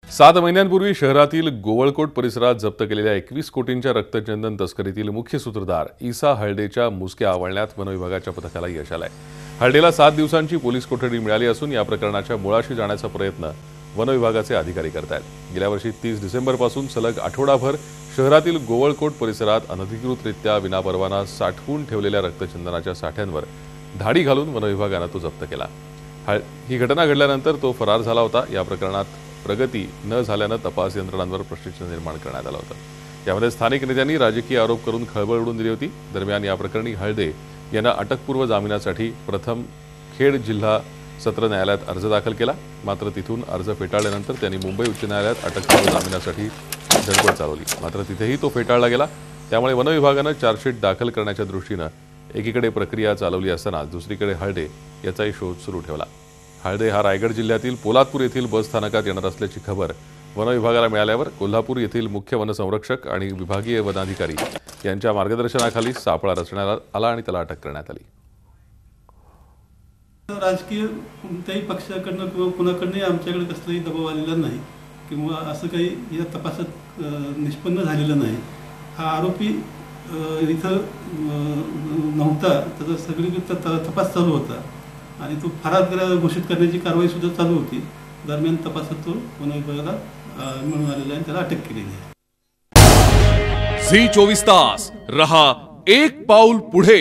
7 महिन्यांपूर्वी शहरातील गोवळकोट परिसरात जप्त केलेल्या 21 कोटींच्या रक्तचंदन तस्करीतील मुख्य सूत्रधार ईसा हळदेच्या मुसक्या आवळण्यात वनविभागाच्या पथकाला यश आलंय। हळदेला 7 दिवसांची पोलीस कोठडी मिळाली असून या प्रकरणाच्या मुळाशी जाण्याचा प्रयत्न वनविभागाचे अधिकारी करतायत। गेल्या वर्षी 30 डिसेंबरपासून सलग आठवडाभर शहरातील गोवळकोट परिसरात अनधिकृतरित्या विनापरवाना साठवून ठेवलेल्या रक्तचंदनाच्या साठ्यांवर धाडी घालून वनविभागाने तो जप्त केला। ही घटना घडल्यानंतर तो फरार झाला होता। या प्रकरणात प्रगती न झाल्याने तपास यंत्रणांवर प्रश्नचिन्ह निर्माण करण्यात आलं होतं। यामध्ये स्थानिक नेत्यांनी राजकीय आरोप करून खळबळ उडवून दिली होती। दरम्यान या प्रकरणी हळदे यांना अटकपूर्व जामिनासाठी प्रथम खेड जिल्हा सत्र न्यायालयात अर्ज दाखल केला। मात्र तिथून अर्ज फेटाळल्यानंतर त्यांनी मुंबई उच्च न्यायालयात अटकपूर्व जामिनासाठी धडपड चालवली। मात्र तिथेही तो फेटाळला गेला। त्यामुळे वन विभागाने चार्जशीट दाखल करण्याच्या दृष्टीने एकीकडे प्रक्रिया चालवली असताना दुसरीकडे हळदे याचाही शोध सुरू ठेवला। हळदे हा रायगड जिल्ह्यातील पोलादपूर येथील बस स्थानकात येणार असल्याची खबर वन विभागाला मिळाल्यावर कोल्हापूर येथील मुख्य वनसंरक्षक आणि विभागीय वनाधिकारी यांच्या मार्गदर्शनाखाली सापळा रचण्यात आला आणि त्याला अटक करण्यात आली। राजकीय कोणत्याही पक्षाकडनं किंवा कुणाकडनंही आमच्याकडे कसलाही दबाव आलेला नाही किंवा असं काही या तपासात निष्पन्न झालेलं नाही। हा आरोपी इथं नव्हता, त्याचा सगळीकडे तपास चालू होता आणि तो फरार घोषित करण्याची कारवाई सुद्धा चालू होती। दरम्यान तपासात तो वन विभागाला मिळून आलेला आहे, त्याला अटक केलेली आहे। झी 24 तास रहा एक पाऊल पुढे।